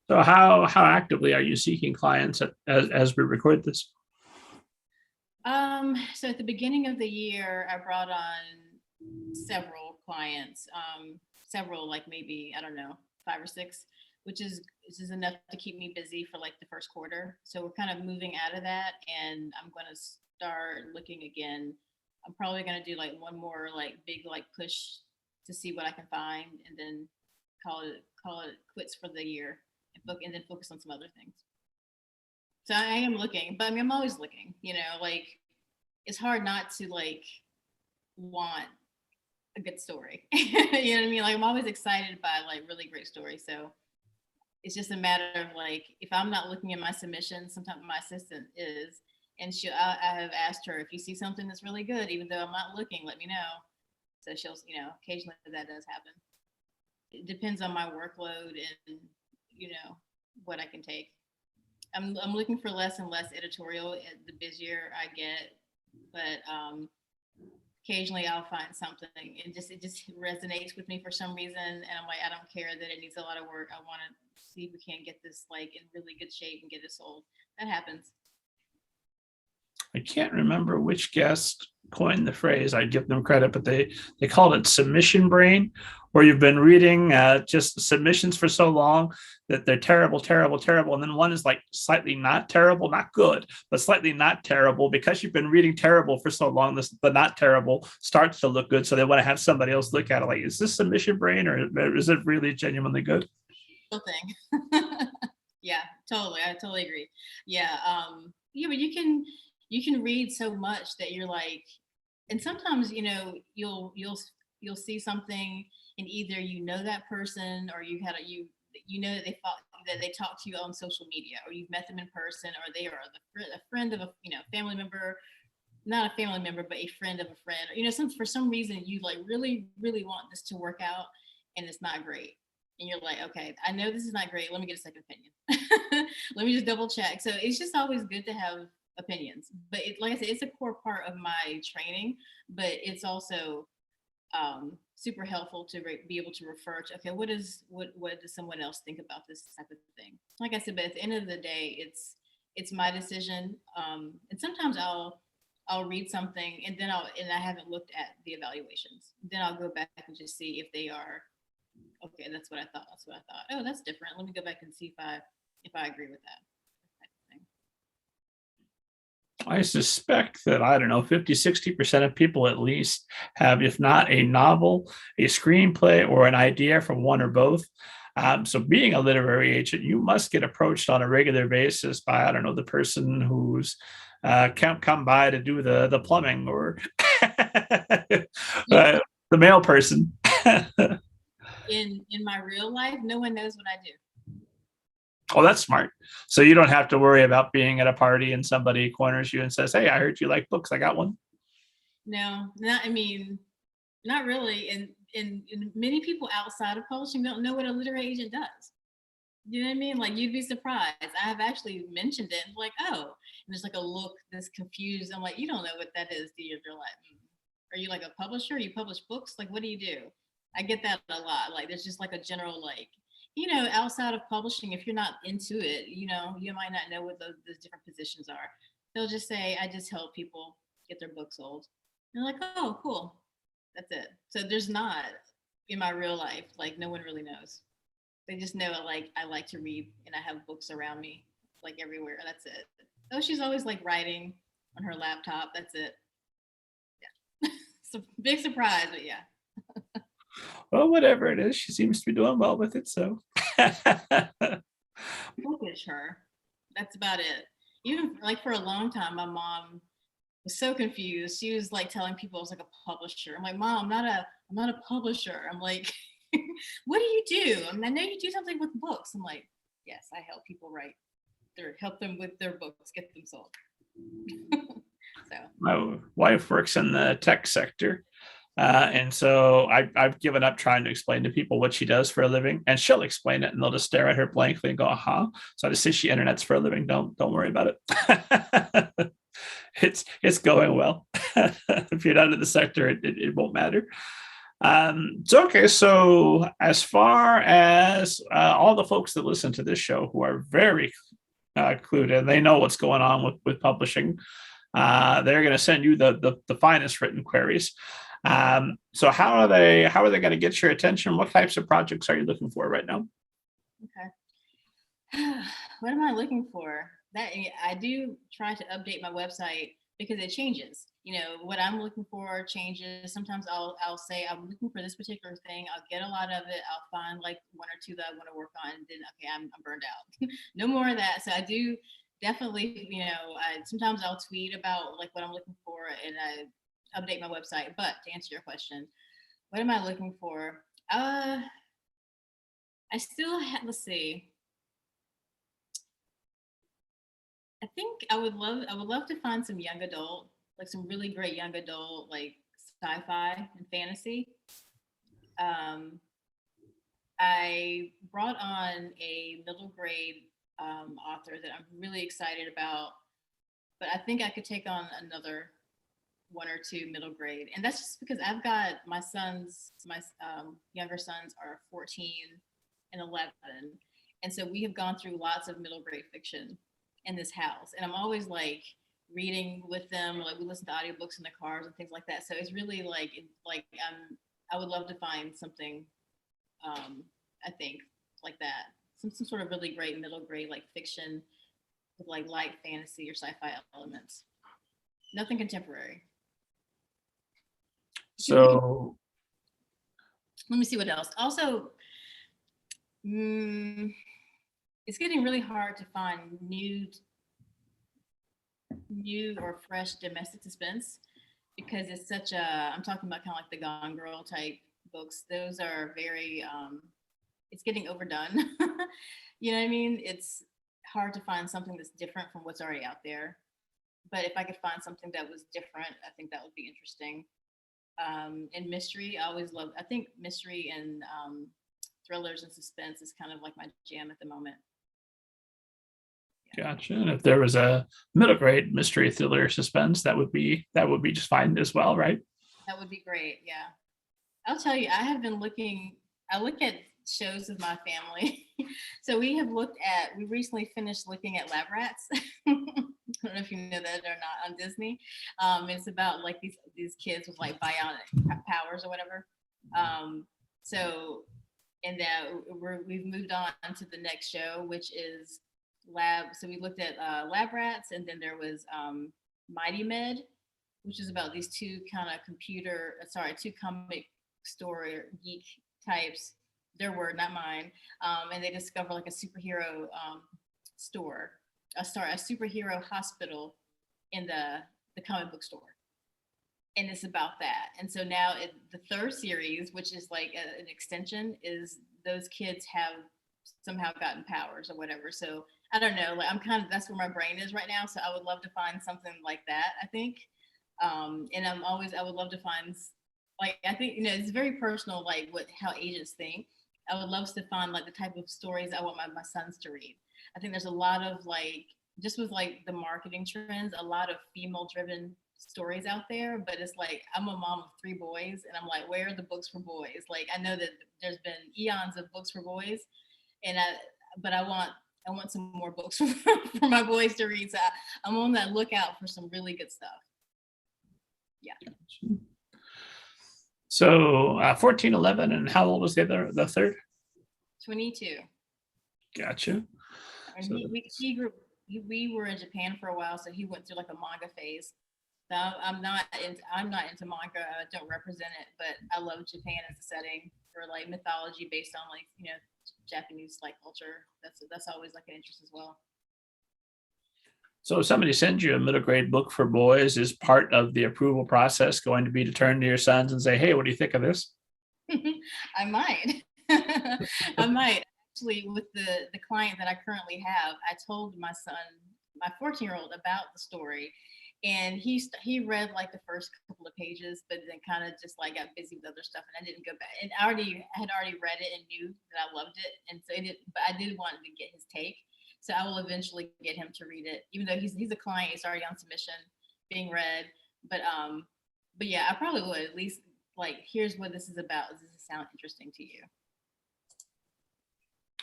So how actively are you seeking clients as we record this? So at the beginning of the year, I brought on several clients, several, like maybe, I don't know, 5 or 6, which is enough to keep me busy for like the first quarter. So we're kind of moving out of that, and I'm going to start looking again. I'm probably going to do like one more like big like push to see what I can find, and then call it quits for the year, and then focus on some other things. So I am looking, but I mean, I'm always looking, like it's hard not to like want a good story. You know what I mean? Like I'm always excited by like really great stories. So it's just a matter of like, if I'm not looking at my submissions, sometimes my assistant is, and I have asked her, if you see something that's really good, even though I'm not looking, let me know. So she'll, occasionally that does happen. It depends on my workload and, what I can take. I'm looking for less and less editorial the busier I get, but occasionally I'll find something and it just resonates with me for some reason, and I'm like, I don't care that it needs a lot of work. I want to see if we can get this like in really good shape and get it sold. That happens. I can't remember which guest coined the phrase. I give them credit, but they called it submission brain, where you've been reading just submissions for so long that they're terrible, terrible, terrible, and then one is like slightly not terrible, not good, but slightly not terrible, because you've been reading terrible for so long. The not terrible starts to look good, so they want to have somebody else look at it. Like, is this submission brain, or is it really genuinely good? Real thing. Yeah, totally. I totally agree. Yeah. Yeah, but you can read so much that you're like, and sometimes you'll see something, and either that person, or that they talk to you on social media, or you've met them in person, or they are a friend of a family member, not a family member, but a friend of a friend. For some reason you like really really want this to work out, and it's not great, and you're like, okay, I know this is not great. Let me get a second opinion. Let me just double check. So it's just always good to have opinions. But like I said, it's a core part of my training, but it's also super helpful to be able to refer to, okay, what does someone else think about this type of thing? Like I said, but at the end of the day, it's my decision. And sometimes I'll read something, and then I haven't looked at the evaluations. Then I'll go back and just see if they are okay. That's what I thought. That's what I thought. Oh, that's different. Let me go back and see if I agree with that. I suspect that, I don't know, 50, 60% of people at least have, if not a novel, a screenplay, or an idea from one or both. So being a literary agent, you must get approached on a regular basis by, I don't know, the person who's come by to do the plumbing, or Yeah. the mail person. In my real life, no one knows what I do. Oh, that's smart. So you don't have to worry about being at a party and somebody corners you and says, "Hey, I heard you like books. I got one." No, not really. And many people outside of publishing don't know what a literary agent does. You know what I mean? Like, you'd be surprised. I have actually mentioned it, and like, oh, and there's like a look that's confused. I'm like, you don't know what that is, do you? They're like, are you like a publisher? You publish books? Like, what do you do? I get that a lot. Like, there's just like a general like, outside of publishing, if you're not into it, you might not know what those different positions are. They'll just say, I just help people get their books sold. And they're like, oh, cool. That's it. So there's not, in my real life, like, no one really knows. They just know I like to read, and I have books around me like everywhere. That's it. Oh, she's always like writing on her laptop. That's it. Yeah. So big surprise, but yeah. Well, whatever it is, she seems to be doing well with it. So Bookish her. That's about it. Even like for a long time, my mom was so confused. She was like telling people I was like a publisher. I'm like, Mom, I'm not a publisher. I'm like, what do you do? I mean, I know you do something with books. I'm like, yes, I help people write. Help them with their books, get them sold. So my wife works in the tech sector. And so I've given up trying to explain to people what she does for a living, and she'll explain it and they'll just stare at her blankly and go, "Uh-huh." So I just say she internets for a living. Don't worry about it. It's going well. If you're not in the sector, it won't matter. So okay, so as far as all the folks that listen to this show who are very clued in, they know what's going on with publishing. They're going to send you the finest written queries. So how are they going to get your attention? What types of projects are you looking for right now? Okay. What am I looking for? That I do try to update my website because it changes. What I'm looking for changes. Sometimes I'll say I'm looking for this particular thing. I'll get a lot of it. I'll find like one or two that I want to work on, and then okay, I'm burned out. No more of that. So I do definitely, sometimes I'll tweet about like what I'm looking for, and I update my website. But to answer your question, what am I looking for? I still have. Let's see. I think I would love to find some young adult, like some really great young adult, like sci-fi and fantasy. Um, I brought on a middle grade author that I'm really excited about, but I think I could take on another one or two middle grade, and that's just because I've got my younger sons are 14 and 11, and so we have gone through lots of middle grade fiction in this house, and I'm always like reading with them, like we listen to audiobooks in the cars and things like that. So it's really I would love to find something, I think, like that, some sort of really great middle grade like fiction with like light fantasy or sci-fi elements. Nothing contemporary. So Let me see what else. Also, it's getting really hard to find new or fresh domestic suspense because it's such a. I'm talking about kind of like the Gone Girl type books. Those are very. It's getting overdone. You know what I mean? It's hard to find something that's different from what's already out there. But if I could find something that was different, I think that would be interesting. And mystery, I always love. I think mystery and thrillers and suspense is kind of like my jam at the moment. gotcha. And if there was a middle grade mystery thriller suspense, that would be just fine as well, right? That would be great. Yeah. I'll tell you, I have been looking, I look at shows with my family. So we recently finished looking at Lab Rats. I don't know if you know that or not, on Disney. It's about like these kids with like bionic powers or whatever. Um, so, and that we've moved on to the next show, which is So we looked at Lab Rats, and then there was Mighty Med, which is about these two comic story geek types. Their word, not mine. And they discover like a superhero store, a superhero hospital in the comic book store, and it's about that. And so now the third series, which is like an extension, is those kids have somehow gotten powers or whatever. So I don't know. Like that's where my brain is right now. So I would love to find something like that. I think, and I would love to find, like, I think it's very personal, like how agents think. I would love to find like the type of stories I want my sons to read. I think there's a lot of like, just with like the marketing trends, a lot of female driven stories out there, but it's like I'm a mom of three boys, and I'm like, where are the books for boys? Like I know that there's been eons of books for boys, and but I want some more books for my boys to read. So I'm on that lookout for some really good stuff. Yeah. So 14, 11, and how old was the third? 22. Gotcha. And So we were in Japan for a while, so he went through like a manga phase. So I'm not into manga. I don't represent it, but I love Japan as a setting for like mythology based on like Japanese like culture. That's always like an interest as well. So if somebody sends you a middle grade book for boys, is part of the approval process going to be to turn to your sons and say, "Hey, what do you think of this?" I might. I might actually, with the client that I currently have. I told my son, my 14-year-old, about the story, and he read like the first couple of pages, but then kind of just like got busy with other stuff, and I didn't go back. And I had already read it and knew that I loved it, and so but I did want to get his take. So I will eventually get him to read it, even though he's a client. He's already on submission, being read. But yeah, I probably would at least like, here's what this is about. Does this sound interesting to you?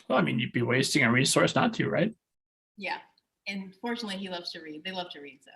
Well, I mean, you'd be wasting a resource not to, right? Yeah. And fortunately, he loves to read. They love to read, so.